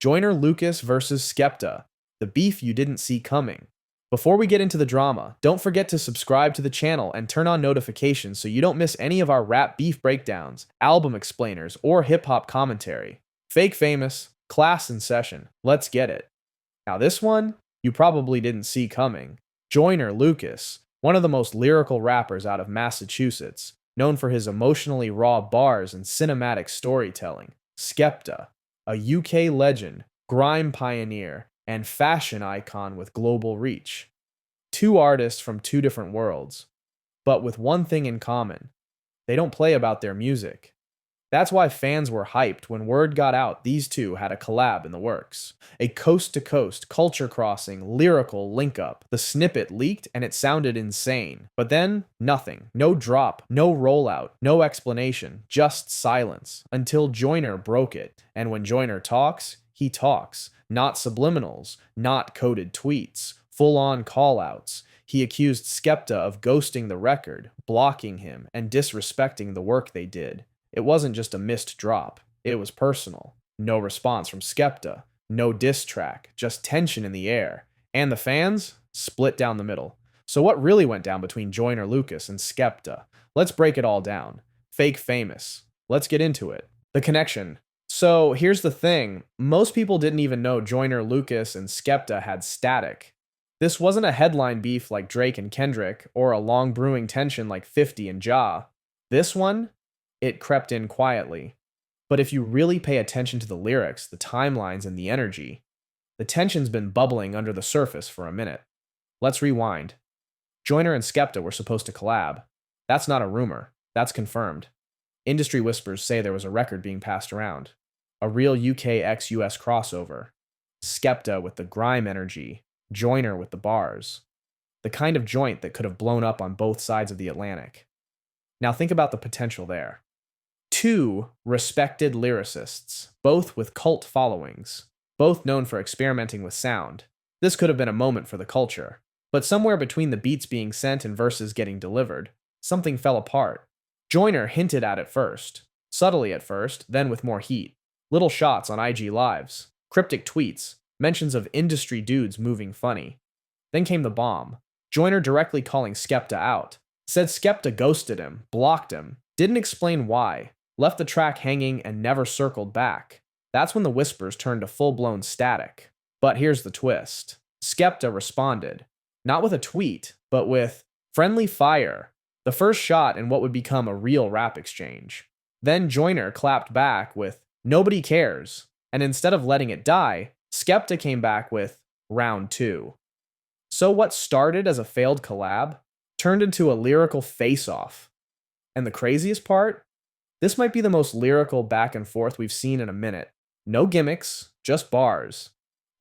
Joyner Lucas versus Skepta, the beef you didn't see coming. Before we get into the drama, don't forget to subscribe to the channel and turn on notifications so you don't miss any of our rap beef breakdowns, album explainers, or hip-hop commentary. Fake famous, class in session, let's get it. Now this one, you probably didn't see coming. Joyner Lucas, one of the most lyrical rappers out of Massachusetts, known for his emotionally raw bars and cinematic storytelling. Skepta, a UK legend, grime pioneer, and fashion icon with global reach. Two artists from two different worlds, but with one thing in common. They don't play about their music. That's why fans were hyped when word got out these two had a collab in the works. A coast-to-coast, culture-crossing, lyrical link-up. The snippet leaked and it sounded insane. But then, nothing. No drop, no rollout, no explanation, just silence. Until Joyner broke it. And when Joyner talks, he talks. Not subliminals, not coded tweets, full-on call-outs. He accused Skepta of ghosting the record, blocking him, and disrespecting the work they did. It wasn't just a missed drop, it was personal. No response from Skepta, no diss track, just tension in the air. And the fans? Split down the middle. So what really went down between Joyner Lucas and Skepta? Let's break it all down. Fake famous. Let's get into it. The connection. So here's the thing, most people didn't even know Joyner Lucas and Skepta had static. This wasn't a headline beef like Drake and Kendrick, or a long brewing tension like 50 and Ja. This one? It crept in quietly. But if you really pay attention to the lyrics, the timelines, and the energy, the tension's been bubbling under the surface for a minute. Let's rewind. Joyner and Skepta were supposed to collab. That's not a rumor. That's confirmed. Industry whispers say there was a record being passed around. A real UK x US crossover. Skepta with the grime energy, Joyner with the bars. The kind of joint that could have blown up on both sides of the Atlantic. Now think about the potential there. Two respected lyricists, both with cult followings, both known for experimenting with sound. This could have been a moment for the culture. But somewhere between the beats being sent and verses getting delivered, something fell apart. Joyner hinted at it first, subtly at first, then with more heat. Little shots on IG Lives, cryptic tweets, mentions of industry dudes moving funny. Then came the bomb. Joyner directly calling Skepta out. Said Skepta ghosted him, blocked him, didn't explain why, left the track hanging and never circled back. That's when the whispers turned to full-blown static. But here's the twist. Skepta responded. Not with a tweet, but with friendly fire. The first shot in what would become a real rap exchange. Then Joyner clapped back with nobody cares. And instead of letting it die, Skepta came back with round two. So what started as a failed collab turned into a lyrical face-off. And the craziest part? This might be the most lyrical back and forth we've seen in a minute. No gimmicks, just bars.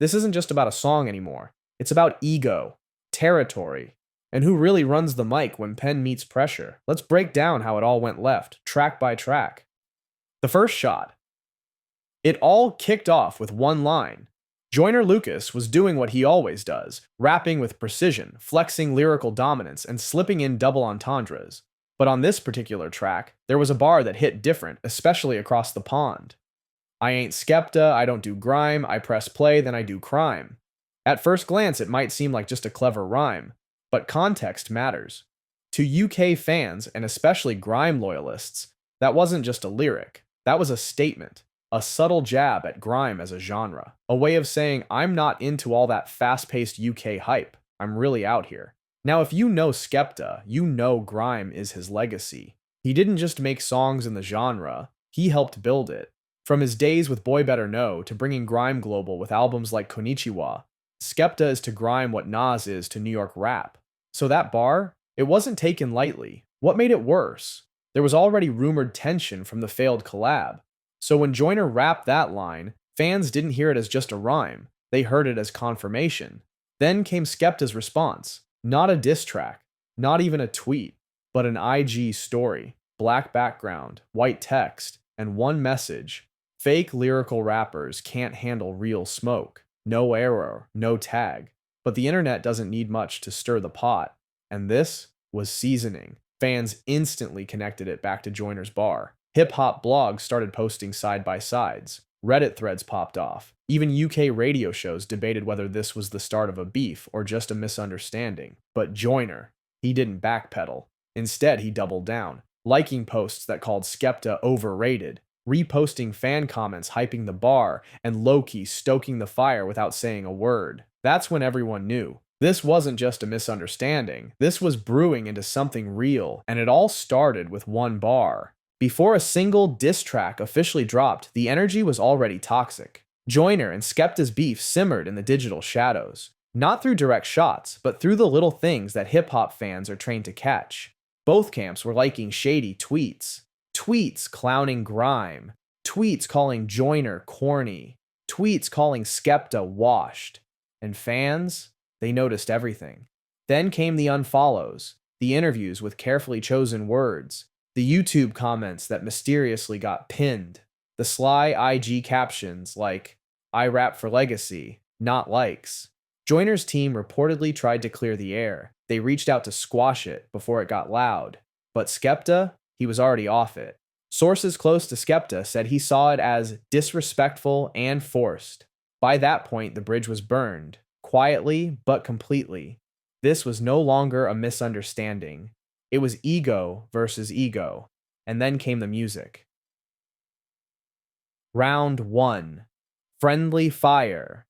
This isn't just about a song anymore. It's about ego, territory, and who really runs the mic when pen meets pressure. Let's break down how it all went left, track by track. The first shot. It all kicked off with one line. Joyner Lucas was doing what he always does, rapping with precision, flexing lyrical dominance, and slipping in double entendres. But on this particular track, there was a bar that hit different, especially across the pond. I ain't Skepta, I don't do grime, I press play, then I do crime. At first glance, it might seem like just a clever rhyme, but context matters. To UK fans, and especially grime loyalists, that wasn't just a lyric, that was a statement. A subtle jab at grime as a genre. A way of saying, I'm not into all that fast-paced UK hype. I'm really out here. Now, if you know Skepta, you know grime is his legacy. He didn't just make songs in the genre, he helped build it. From his days with Boy Better Know to bringing grime global with albums like Konnichiwa, Skepta is to grime what Nas is to New York rap. So that bar, it wasn't taken lightly. What made it worse? There was already rumored tension from the failed collab. So when Joyner rapped that line, fans didn't hear it as just a rhyme, they heard it as confirmation. Then came Skepta's response. Not a diss track, not even a tweet, but an IG story. Black background, white text, and one message. Fake lyrical rappers can't handle real smoke. No error, no tag. But the internet doesn't need much to stir the pot. And this was seasoning. Fans instantly connected it back to Joyner's bar. Hip-hop blogs started posting side-by-sides. Reddit threads popped off. Even UK radio shows debated whether this was the start of a beef or just a misunderstanding. But Joyner, he didn't backpedal. Instead, he doubled down, liking posts that called Skepta overrated, reposting fan comments hyping the bar, and low-key stoking the fire without saying a word. That's when everyone knew. This wasn't just a misunderstanding. This was brewing into something real, and it all started with one bar. Before a single diss track officially dropped, the energy was already toxic. Joyner and Skepta's beef simmered in the digital shadows. Not through direct shots, but through the little things that hip-hop fans are trained to catch. Both camps were liking shady tweets. Tweets clowning Grime. Tweets calling Joyner corny. Tweets calling Skepta washed. And fans? They noticed everything. Then came the unfollows, the interviews with carefully chosen words, the YouTube comments that mysteriously got pinned, the sly IG captions like, "I rap for legacy, not likes." Joyner's team reportedly tried to clear the air. They reached out to squash it before it got loud. But Skepta, he was already off it. Sources close to Skepta said he saw it as disrespectful and forced. By that point, the bridge was burned. Quietly, but completely. This was no longer a misunderstanding. It was ego versus ego. And then came the music. Round 1. Friendly Fire.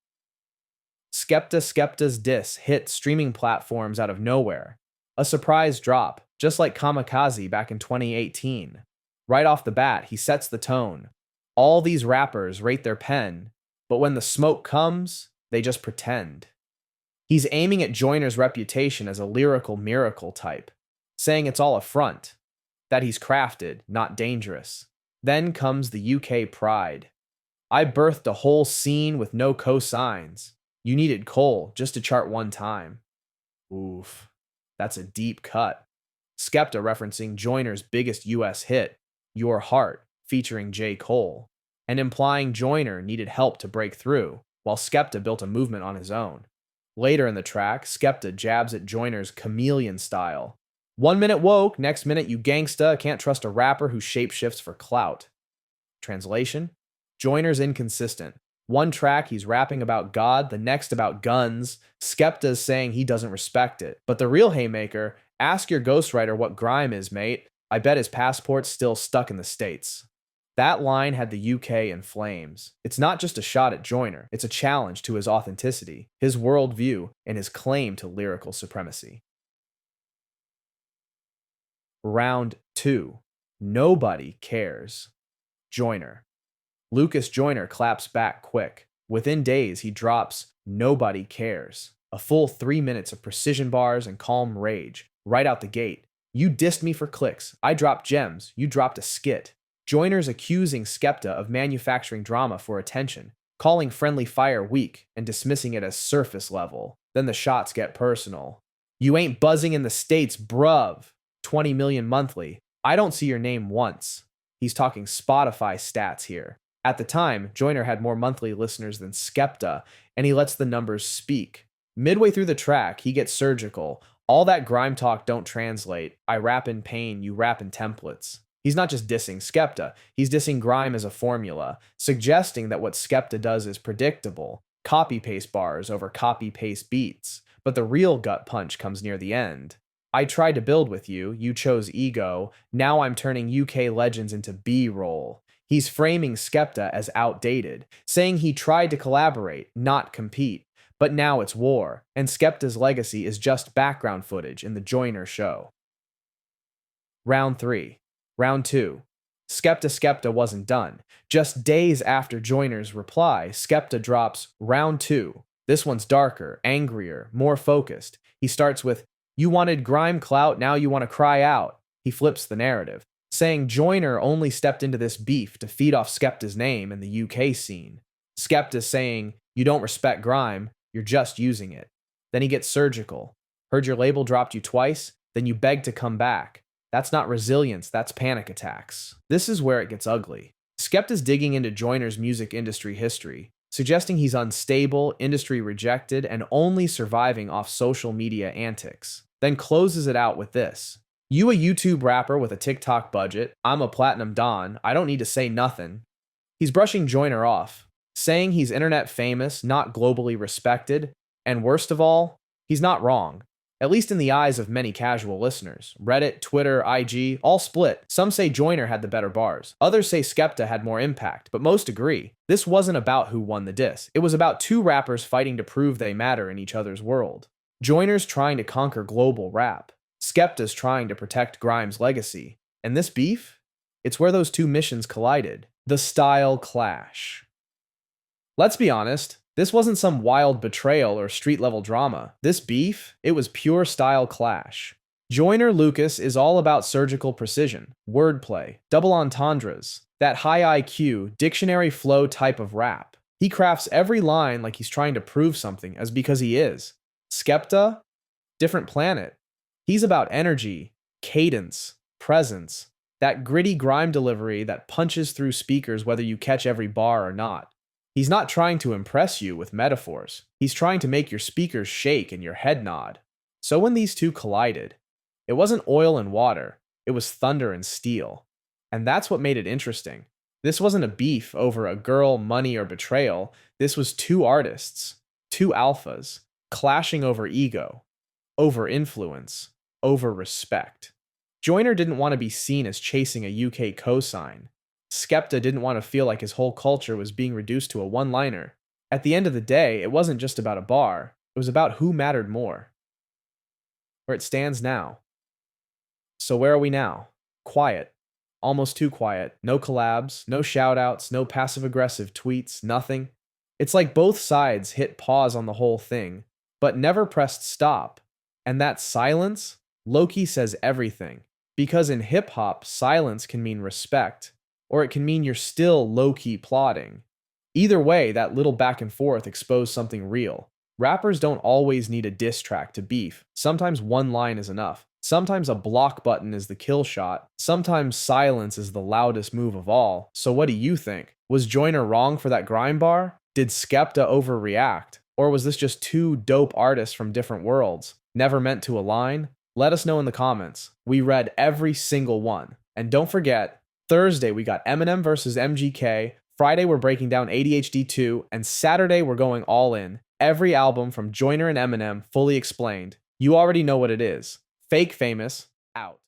Skepta's diss hit streaming platforms out of nowhere. A surprise drop, just like Kamikaze back in 2018. Right off the bat, he sets the tone. All these rappers rate their pen, but when the smoke comes, they just pretend. He's aiming at Joyner's reputation as a lyrical miracle type, saying it's all a front, that he's crafted, not dangerous. Then comes the UK pride. I birthed a whole scene with no cosigns. You needed coal just to chart one time. Oof, that's a deep cut. Skepta referencing Joyner's biggest US hit, Your Heart, featuring J. Cole, and implying Joyner needed help to break through, while Skepta built a movement on his own. Later in the track, Skepta jabs at Joyner's chameleon style. 1 minute woke, next minute you gangsta, can't trust a rapper who shapeshifts for clout. Translation? Joyner's inconsistent. One track he's rapping about God, the next about guns. Skepta's saying he doesn't respect it. But the real haymaker, ask your ghostwriter what grime is, mate. I bet his passport's still stuck in the States. That line had the UK in flames. It's not just a shot at Joyner, it's a challenge to his authenticity, his worldview, and his claim to lyrical supremacy. Round 2. Nobody cares. Joyner. Lucas Joyner claps back quick. Within days, he drops Nobody Cares. A full 3 minutes of precision bars and calm rage. Right out the gate. You dissed me for clicks. I dropped gems. You dropped a skit. Joyner's accusing Skepta of manufacturing drama for attention, calling Friendly Fire weak and dismissing it as surface level. Then the shots get personal. You ain't buzzing in the States, bruv. 20 million monthly. I don't see your name once. He's talking Spotify stats here. At the time, Joyner had more monthly listeners than Skepta, and he lets the numbers speak. Midway through the track, he gets surgical. All that grime talk don't translate. I rap in pain, you rap in templates. He's not just dissing Skepta, he's dissing grime as a formula, suggesting that what Skepta does is predictable, copy-paste bars over copy-paste beats. But the real gut punch comes near the end. I tried to build with you, you chose ego, now I'm turning UK legends into B-roll. He's framing Skepta as outdated, saying he tried to collaborate, not compete. But now it's war, and Skepta's legacy is just background footage in the Joyner show. Round 3. Round 2. Skepta wasn't done. Just days after Joyner's reply, Skepta drops Round 2. This one's darker, angrier, more focused. He starts with, you wanted grime clout, now you want to cry out. He flips the narrative, saying Joyner only stepped into this beef to feed off Skepta's name in the UK scene. Skepta's saying, you don't respect grime, you're just using it. Then he gets surgical. Heard your label dropped you twice, then you beg to come back. That's not resilience, that's panic attacks. This is where it gets ugly. Skepta's digging into Joyner's music industry history, suggesting he's unstable, industry rejected, and only surviving off social media antics. Then closes it out with this. You a YouTube rapper with a TikTok budget, I'm a platinum don, I don't need to say nothing. He's brushing Joyner off, saying he's internet famous, not globally respected, and worst of all, he's not wrong. At least in the eyes of many casual listeners. Reddit, Twitter, IG, all split. Some say Joyner had the better bars. Others say Skepta had more impact, but most agree. This wasn't about who won the diss. It was about two rappers fighting to prove they matter in each other's world. Joyner's trying to conquer global rap. Skepta's trying to protect Grime's legacy. And this beef? It's where those two missions collided. The style clash. Let's be honest. This wasn't some wild betrayal or street-level drama. This beef, it was pure style clash. Joyner Lucas is all about surgical precision, wordplay, double entendres, that high IQ, dictionary flow type of rap. He crafts every line like he's trying to prove something, as because he is. Skepta? Different planet. He's about energy, cadence, presence, that gritty grime delivery that punches through speakers whether you catch every bar or not. He's not trying to impress you with metaphors. He's trying to make your speakers shake and your head nod. So when these two collided, it wasn't oil and water, it was thunder and steel. And that's what made it interesting. This wasn't a beef over a girl, money, or betrayal. This was two artists, two alphas, clashing over ego, over influence, over respect. Joyner didn't want to be seen as chasing a UK cosign. Skepta didn't want to feel like his whole culture was being reduced to a one-liner. At the end of the day, it wasn't just about a bar. It was about who mattered more. Where it stands now. So where are we now? Quiet. Almost too quiet. No collabs, no shoutouts, no passive-aggressive tweets, nothing. It's like both sides hit pause on the whole thing, but never pressed stop. And that silence, low-key says everything. Because in hip-hop, silence can mean respect, or it can mean you're still low-key plotting. Either way, that little back and forth exposed something real. Rappers don't always need a diss track to beef. Sometimes one line is enough. Sometimes a block button is the kill shot. Sometimes silence is the loudest move of all. So what do you think? Was Joyner wrong for that grime bar? Did Skepta overreact? Or was this just two dope artists from different worlds, never meant to align? Let us know in the comments. We read every single one. And don't forget, Thursday, we got Eminem versus MGK. Friday, we're breaking down ADHD 2. And Saturday, we're going all in. Every album from Joyner and Eminem fully explained. You already know what it is. Fake Famous, out.